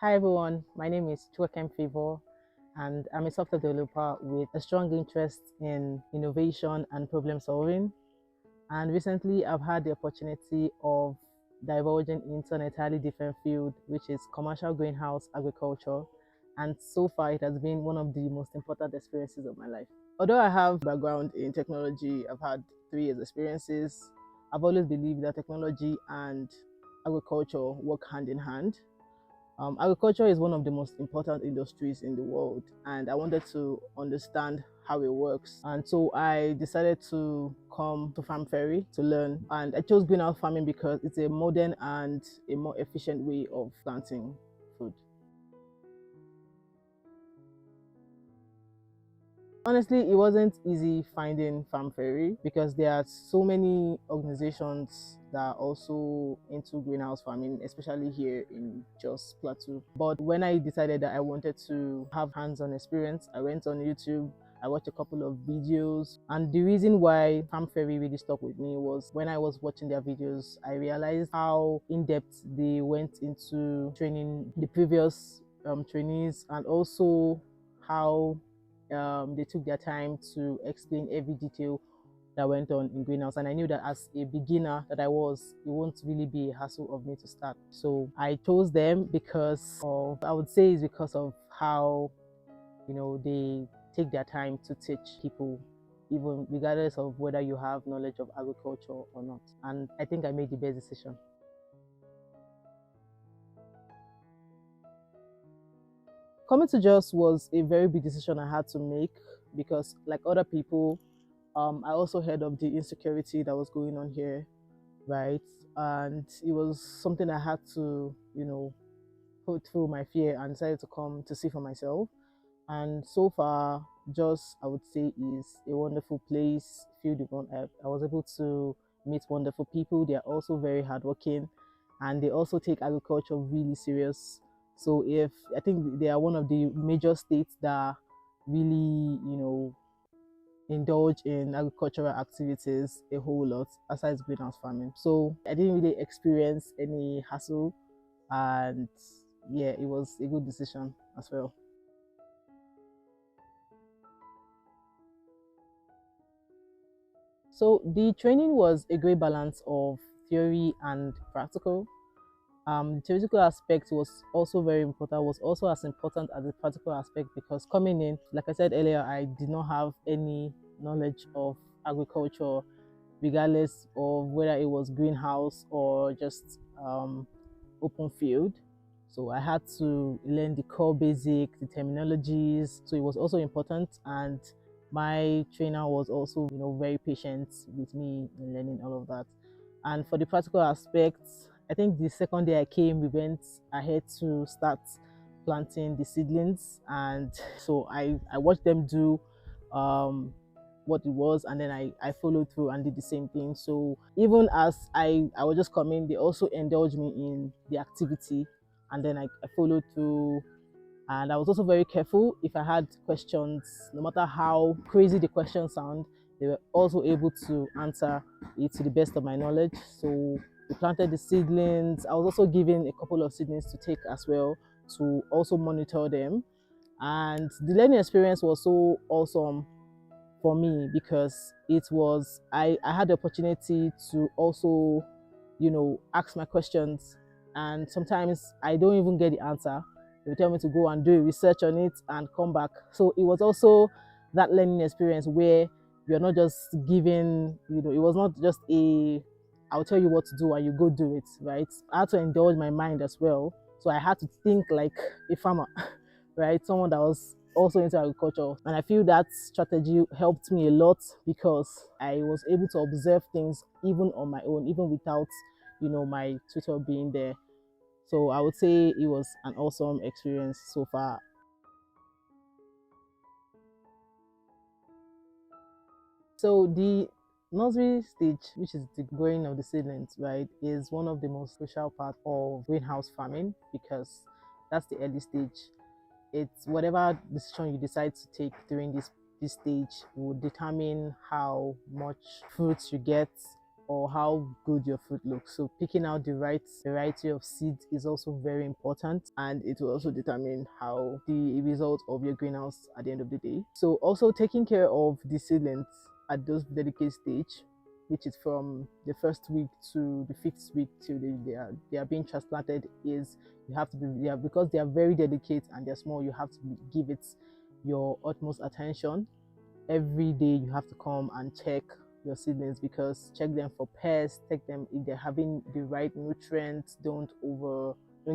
Hi everyone, my name is Chukwuekem Favour and I'm a software developer with a strong interest in innovation and problem solving. And recently I've had the opportunity of divulging into an entirely different field, which is commercial greenhouse agriculture. And so far it has been one of the most important experiences of my life. Although I have background in technology, I've had 3 years experiences. I've always believed that technology and agriculture work hand in hand. Agriculture is one of the most important industries in the world, and I wanted to understand how it works. And so I decided to come to Farm Ferry to learn. And I chose greenhouse farming because it's a modern and a more efficient way of planting food. Honestly, it wasn't easy finding Farm Ferry because there are so many organizations that are also into greenhouse farming, especially here in Jos Plateau. But when I decided that I wanted to have hands-on experience, I went on YouTube. I watched a couple of videos, and the reason why Farm Ferry really stuck with me was when I was watching their videos, I realized how in-depth they went into training the previous trainees, and also how they took their time to explain every detail that went on in greenhouse. And I knew that as a beginner that I was, it won't really be a hassle of me to start. So I chose them because of, I would say it's because of how, they take their time to teach people, even regardless of whether you have knowledge of agriculture or not. And I think I made the best decision. Coming to Jos was a very big decision I had to make because, like other people, I also heard of the insecurity that was going on here, right? And it was something I had to, put through my fear and decided to come to see for myself. And so far, Jos, I would say, is a wonderful place filled with I was able to meet wonderful people. They are also very hardworking, and they also take agriculture really serious. So if I think they are one of the major states that really, indulge in agricultural activities a whole lot aside greenhouse farming. So I didn't really experience any hassle, and yeah, it was a good decision as well. So the training was a great balance of theory and practical. The theoretical aspect was also very important, was also as important as the practical aspect because coming in, like I said earlier, I did not have any knowledge of agriculture, regardless of whether it was greenhouse or just open field. So I had to learn the core basic, the terminologies. So it was also important, and my trainer was also, very patient with me in learning all of that. And for the practical aspects, I think the second day I came, we went ahead to start planting the seedlings, and so I watched them do um, what it was, and then I followed through and did the same thing. So even as I was just coming, they also indulged me in the activity, and then I followed through. And I was also very careful if I had questions, no matter how crazy the questions sound, they were also able to answer it to the best of my knowledge. So we planted the seedlings. I was also given a couple of seedlings to take as well to also monitor them. And the learning experience was so awesome for me because I had the opportunity to also, ask my questions, and sometimes I don't even get the answer. They tell me to go and do research on it and come back. So it was also that learning experience where you're not just given, it was not just I'll tell you what to do and you go do it, right? I had to indulge my mind as well. So I had to think like a farmer, right? Someone that was also into agriculture. And I feel that strategy helped me a lot because I was able to observe things even on my own, even without, my tutor being there. So I would say it was an awesome experience so far. So the nursery stage, which is the growing of the seedlings, right, is one of the most crucial part of greenhouse farming because that's the early stage. It's whatever decision you decide to take during this stage will determine how much fruits you get or how good your fruit looks. So picking out the right variety of seeds is also very important, and it will also determine how the result of your greenhouse at the end of the day. So also taking care of the seedlings at those delicate stage, which is from the first week to the fifth week till they are being transplanted, is you have to be because they are very delicate and they're small. You have to give it your utmost attention. Every day you have to come and check your seedlings, because check them for pests, check them if they're having the right nutrients. Don't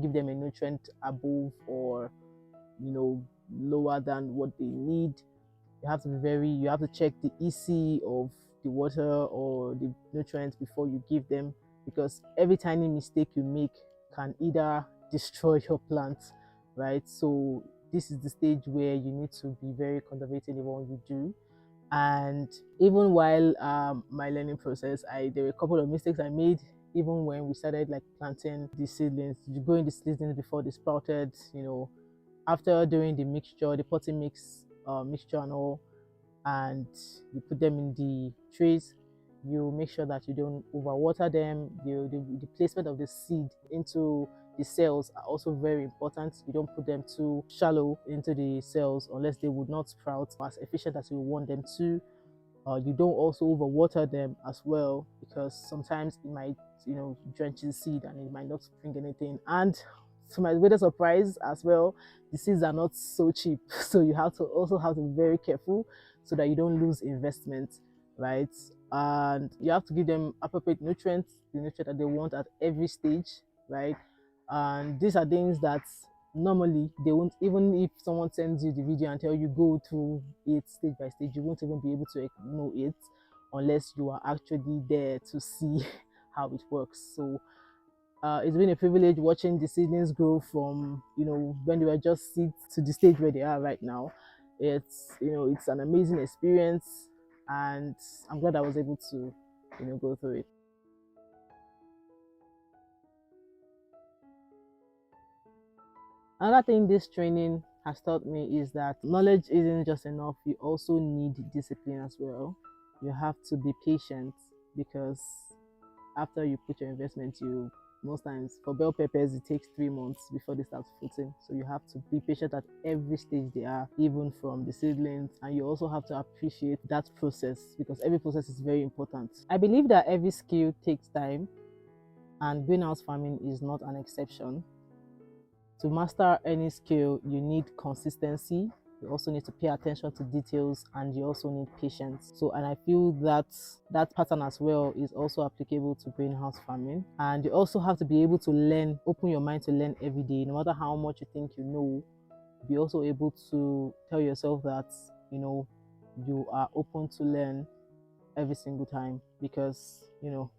give them a nutrient above or lower than what they need. You have to check the EC of the water or the nutrients before you give them, because every tiny mistake you make can either destroy your plants, right? So this is the stage where you need to be very conservative in what you do. And even while my learning process, there were a couple of mistakes I made. Even when we started like planting the seedlings, you go in the seedlings before they sprouted, after doing the mixture, the potting mixture and all, and you put them in the trays. You make sure that you don't overwater them. The placement of the seed into the cells are also very important. You don't put them too shallow into the cells, unless they would not sprout as efficient as you want them to. You don't also overwater them as well, because sometimes it might drench the seed and it might not bring anything. And to my greatest surprise as well, the seeds are not so cheap, so you have to be very careful so that you don't lose investment, right? And you have to give them appropriate nutrients, the nutrient that they want at every stage, right? And these are things that normally they won't, even if someone sends you the video and tell you go through it stage by stage, you won't even be able to know it unless you are actually there to see how it works. So it's been a privilege watching the seedlings grow from when they were just seeds to the stage where they are right now. It's an amazing experience, and I'm glad I was able to go through it. Another thing this training has taught me is that knowledge isn't just enough. You also need discipline as well. You have to be patient, because after you put your investment, most times for bell peppers it takes 3 months before they start fruiting. So you have to be patient at every stage they are, even from the seedlings, and you also have to appreciate that process, because every process is very important. I believe that every skill takes time, and greenhouse farming is not an exception. To master any skill, you need consistency. You also need to pay attention to details, and you also need patience. And I feel that that pattern as well is also applicable to greenhouse farming. And you also have to be able to learn, open your mind to learn every day. No matter how much you think you know, be also able to tell yourself that you are open to learn every single time, because you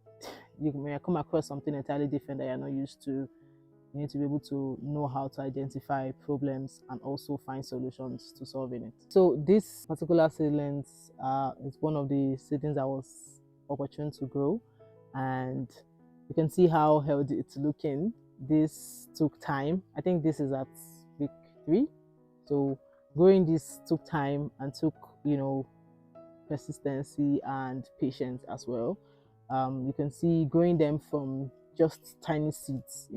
may come across something entirely different that you're not used to. You need to be able to know how to identify problems and also find solutions to solving it. So this particular seedlings is one of the seedlings I was opportune to grow, and you can see how healthy it's looking. This took time. I think this is at week 3. So growing this took time and took persistency and patience as well. You can see growing them from just tiny seeds.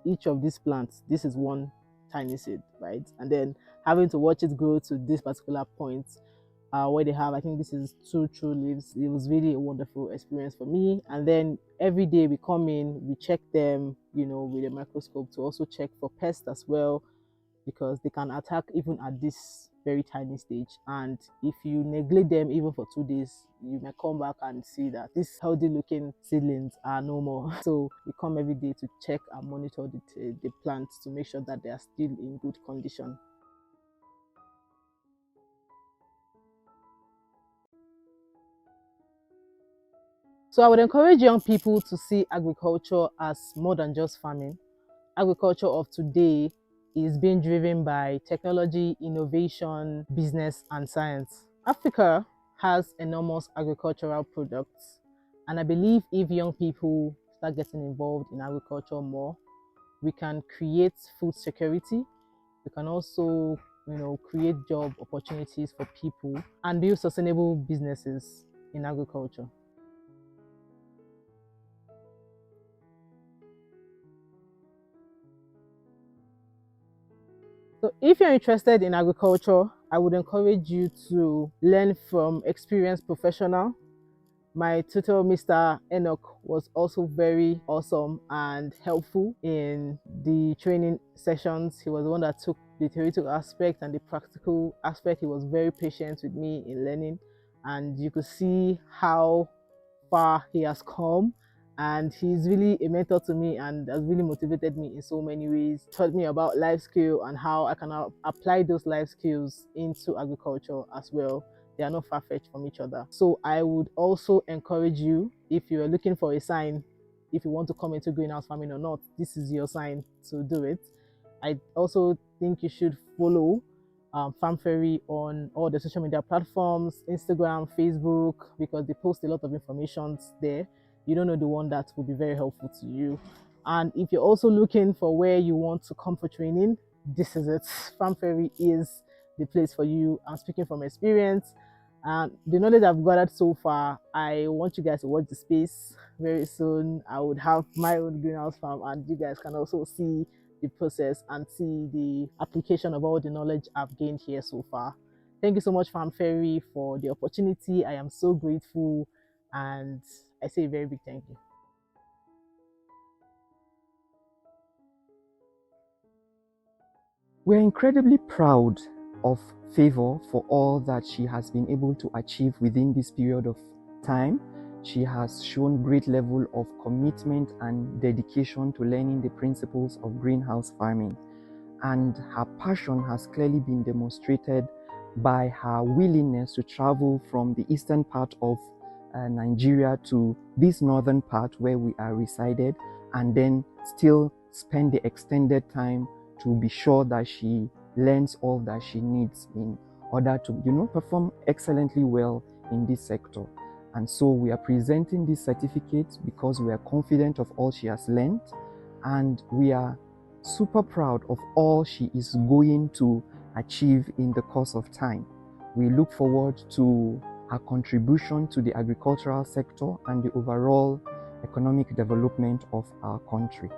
Each of these plants, this is one tiny seed, right? And then having to watch it grow to this particular point where they have, I think this is 2 true leaves. It was really a wonderful experience for me. And then every day we come in, we check them, with a microscope to also check for pests as well, because they can attack even at this very tiny stage. And if you neglect them even for 2 days, you may come back and see that these healthy looking seedlings are no more. So we come every day to check and monitor the plants to make sure that they are still in good condition. So I would encourage young people to see agriculture as more than just farming. Agriculture of today is being driven by technology, innovation, business, and science. Africa has enormous agricultural products, and I believe if young people start getting involved in agriculture more, we can create food security. We can also, create job opportunities for people and build sustainable businesses in agriculture. So if you're interested in agriculture, I would encourage you to learn from experienced professional. My tutor, Mr. Enoch, was also very awesome and helpful in the training sessions. He was the one that took the theoretical aspect and the practical aspect. He was very patient with me in learning, and you could see how far he has come. And he's really a mentor to me and has really motivated me in so many ways. Taught me about life skill and how I can apply those life skills into agriculture as well. They are not far-fetched from each other. So I would also encourage you, if you are looking for a sign, if you want to come into greenhouse farming or not, this is your sign to do it. I also think you should follow Farm Ferry on all the social media platforms, Instagram, Facebook, because they post a lot of information there. You don't know the one that will be very helpful to you. And if you're also looking for where you want to come for training, this is it. Farm Ferry is the place for you. I'm speaking from experience. And the knowledge I've gathered so far, I want you guys to watch the space very soon. I would have my own greenhouse farm, and you guys can also see the process and see the application of all the knowledge I've gained here so far. Thank you so much, Farm Ferry, for the opportunity. I am so grateful, and I say a very big thank you. We're incredibly proud of Favour for all that she has been able to achieve within this period of time. She has shown great level of commitment and dedication to learning the principles of greenhouse farming. And her passion has clearly been demonstrated by her willingness to travel from the eastern part of Nigeria to this northern part where we are resided, and then still spend the extended time to be sure that she learns all that she needs in order to, perform excellently well in this sector. And so we are presenting this certificate because we are confident of all she has learned, and we are super proud of all she is going to achieve in the course of time. We look forward to her contribution to the agricultural sector and the overall economic development of our country.